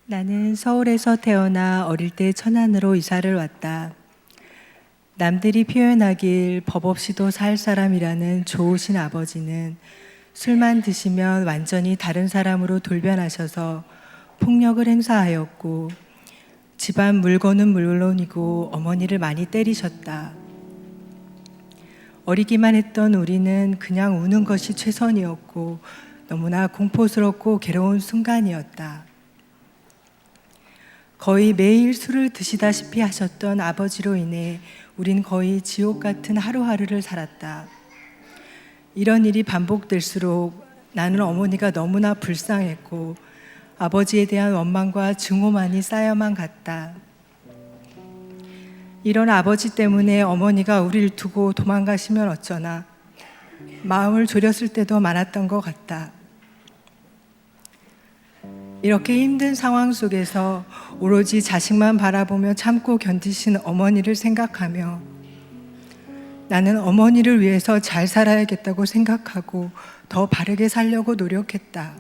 나는 서울에서 태어나 어릴 때 천안으로 이사를 왔다. 남들이 표현하길 법 없이도 살 사람이라는 좋으신 아버지는 술만 드시면 완전히 다른 사람으로 돌변하셔서 폭력을 행사하였고, 집안 물건은 물론이고 어머니를 많이 때리셨다. 어리기만 했던 우리는 그냥 우는 것이 최선이었고 너무나 공포스럽고 괴로운 순간이었다. 거의 매일 술을 드시다시피 하셨던 아버지로 인해 우린 거의 지옥 같은 하루하루를 살았다. 이런 일이 반복될수록 나는 어머니가 너무나 불쌍했고 아버지에 대한 원망과 증오만이 쌓여만 갔다. 이런 아버지 때문에 어머니가 우리를 두고 도망가시면 어쩌나 마음을 졸였을 때도 많았던 것 같다. 이렇게 힘든 상황 속에서 오로지 자식만 바라보며 참고 견디신 어머니를 생각하며 나는 어머니를 위해서 잘 살아야겠다고 생각하고 더 바르게 살려고 노력했다.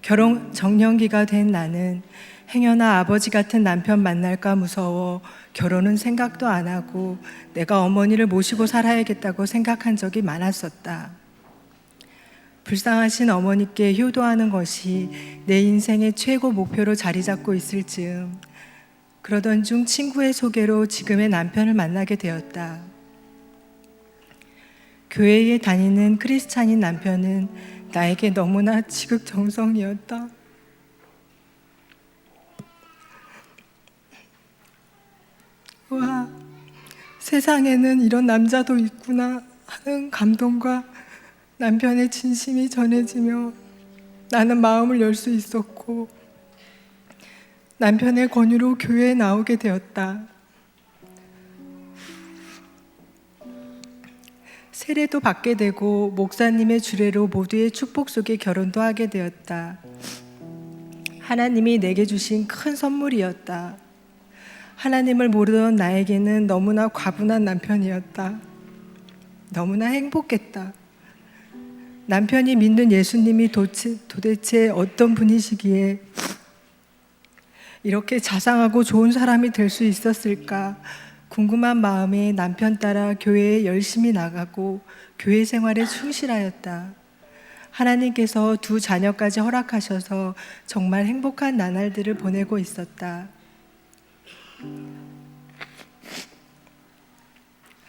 결혼 정년기가 된 나는 행여나 아버지 같은 남편 만날까 무서워 결혼은 생각도 안 하고 내가 어머니를 모시고 살아야겠다고 생각한 적이 많았었다. 불쌍하신 어머니께 효도하는 것이 내 인생의 최고 목표로 자리 잡고 있을 즈음 그러던 중 친구의 소개로 지금의 남편을 만나게 되었다. 교회에 다니는 크리스찬인 남편은 나에게 너무나 지극정성이었다. 와, 세상에는 이런 남자도 있구나 하는 감동과 남편의 진심이 전해지며 나는 마음을 열 수 있었고 남편의 권유로 교회에 나오게 되었다. 세례도 받게 되고 목사님의 주례로 모두의 축복 속에 결혼도 하게 되었다. 하나님이 내게 주신 큰 선물이었다. 하나님을 모르던 나에게는 너무나 과분한 남편이었다. 너무나 행복했다. 남편이 믿는 예수님이 도대체 어떤 분이시기에 이렇게 자상하고 좋은 사람이 될 수 있었을까 궁금한 마음에 남편 따라 교회에 열심히 나가고 교회 생활에 충실하였다. 하나님께서 두 자녀까지 허락하셔서 정말 행복한 나날들을 보내고 있었다.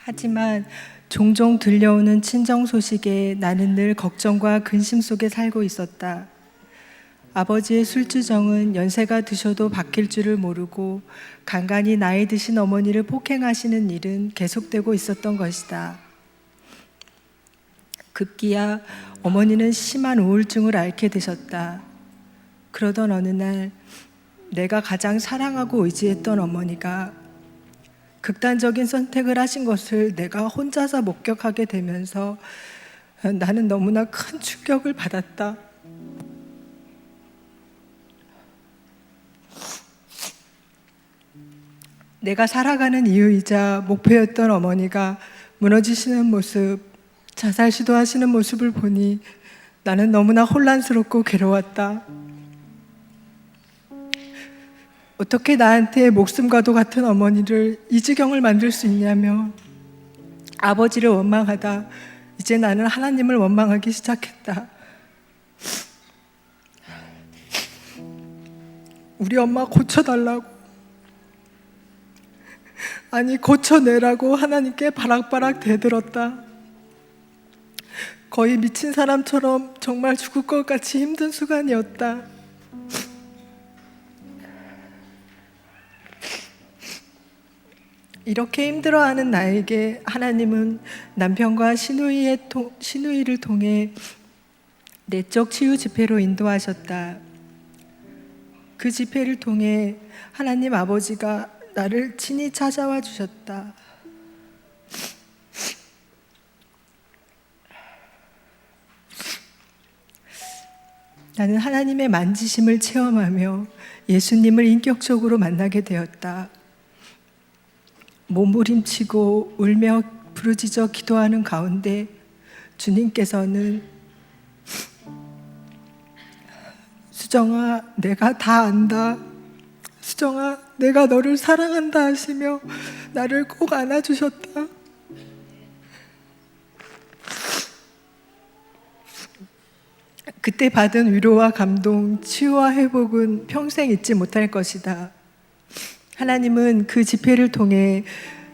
하지만 종종 들려오는 친정 소식에 나는 늘 걱정과 근심 속에 살고 있었다. 아버지의 술주정은 연세가 드셔도 바뀔 줄을 모르고 간간히 나이 드신 어머니를 폭행하시는 일은 계속되고 있었던 것이다. 급기야 어머니는 심한 우울증을 앓게 되셨다. 그러던 어느 날 내가 가장 사랑하고 의지했던 어머니가 극단적인 선택을 하신 것을 내가 혼자서 목격하게 되면서 나는 너무나 큰 충격을 받았다. 내가 살아가는 이유이자 목표였던 어머니가 무너지시는 모습, 자살 시도하시는 모습을 보니 나는 너무나 혼란스럽고 괴로웠다. 어떻게 나한테 목숨과도 같은 어머니를 이 지경을 만들 수 있냐며 아버지를 원망하다 이제 나는 하나님을 원망하기 시작했다. 우리 엄마 고쳐달라고, 아니 고쳐내라고 하나님께 바락바락 대들었다. 거의 미친 사람처럼 정말 죽을 것 같이 힘든 순간이었다. 이렇게 힘들어하는 나에게 하나님은 남편과 시누이를 통해 내적 치유 집회로 인도하셨다. 그 집회를 통해 하나님 아버지가 나를 친히 찾아와 주셨다. 나는 하나님의 만지심을 체험하며 예수님을 인격적으로 만나게 되었다. 몸부림치고 울며 부르짖어 기도하는 가운데 주님께서는 수정아, 내가 다 안다. 수정아, 내가 너를 사랑한다 하시며 나를 꼭 안아주셨다. 그때 받은 위로와 감동, 치유와 회복은 평생 잊지 못할 것이다. 하나님은 그 집회를 통해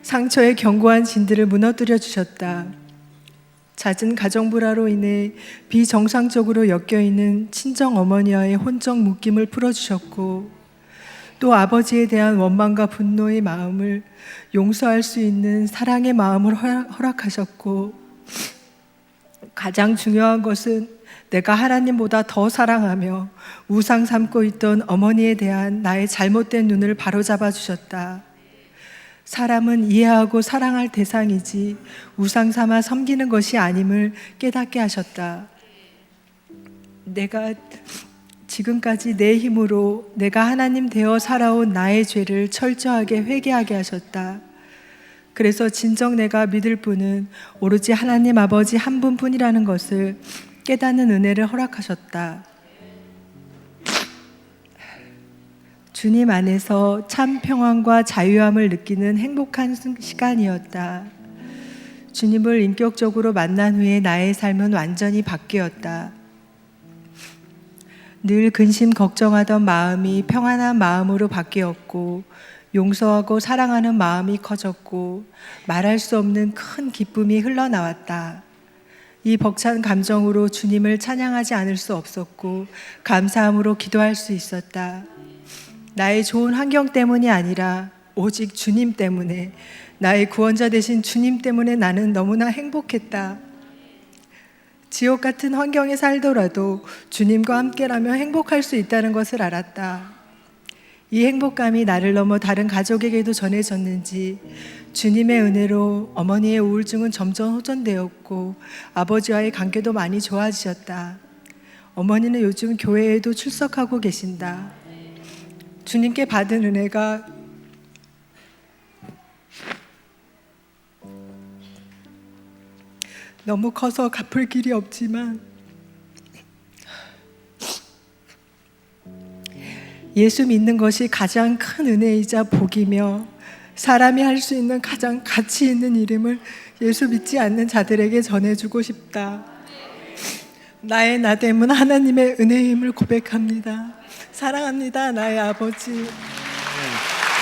상처의 견고한 진들을 무너뜨려 주셨다. 잦은 가정 불화로 인해 비정상적으로 엮여있는 친정 어머니와의 혼적 묶임을 풀어주셨고, 또 아버지에 대한 원망과 분노의 마음을 용서할 수 있는 사랑의 마음을 허락하셨고, 가장 중요한 것은 내가 하나님보다 더 사랑하며 우상 삼고 있던 어머니에 대한 나의 잘못된 눈을 바로잡아 주셨다. 사람은 이해하고 사랑할 대상이지 우상 삼아 섬기는 것이 아님을 깨닫게 하셨다. 내가 지금까지 내 힘으로 내가 하나님 되어 살아온 나의 죄를 철저하게 회개하게 하셨다. 그래서 진정 내가 믿을 분은 오로지 하나님 아버지 한 분뿐이라는 것을 깨닫는 은혜를 허락하셨다. 주님 안에서 참 평안과 자유함을 느끼는 행복한 시간이었다. 주님을 인격적으로 만난 후에 나의 삶은 완전히 바뀌었다. 늘 근심 걱정하던 마음이 평안한 마음으로 바뀌었고, 용서하고 사랑하는 마음이 커졌고, 말할 수 없는 큰 기쁨이 흘러나왔다. 이 벅찬 감정으로 주님을 찬양하지 않을 수 없었고, 감사함으로 기도할 수 있었다. 나의 좋은 환경 때문이 아니라 오직 주님 때문에, 나의 구원자 되신 주님 때문에 나는 너무나 행복했다. 지옥 같은 환경에 살더라도 주님과 함께라면 행복할 수 있다는 것을 알았다. 이 행복감이 나를 넘어 다른 가족에게도 전해졌는지 주님의 은혜로 어머니의 우울증은 점점 호전되었고, 아버지와의 관계도 많이 좋아지셨다. 어머니는 요즘 교회에도 출석하고 계신다. 주님께 받은 은혜가 너무 커서 갚을 길이 없지만, 예수 믿는 것이 가장 큰 은혜이자 복이며 사람이 할 수 있는 가장 가치 있는 일임을 예수 믿지 않는 자들에게 전해주고 싶다. 나의 나됨은 하나님의 은혜임을 고백합니다. 사랑합니다, 나의 아버지.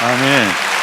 아멘.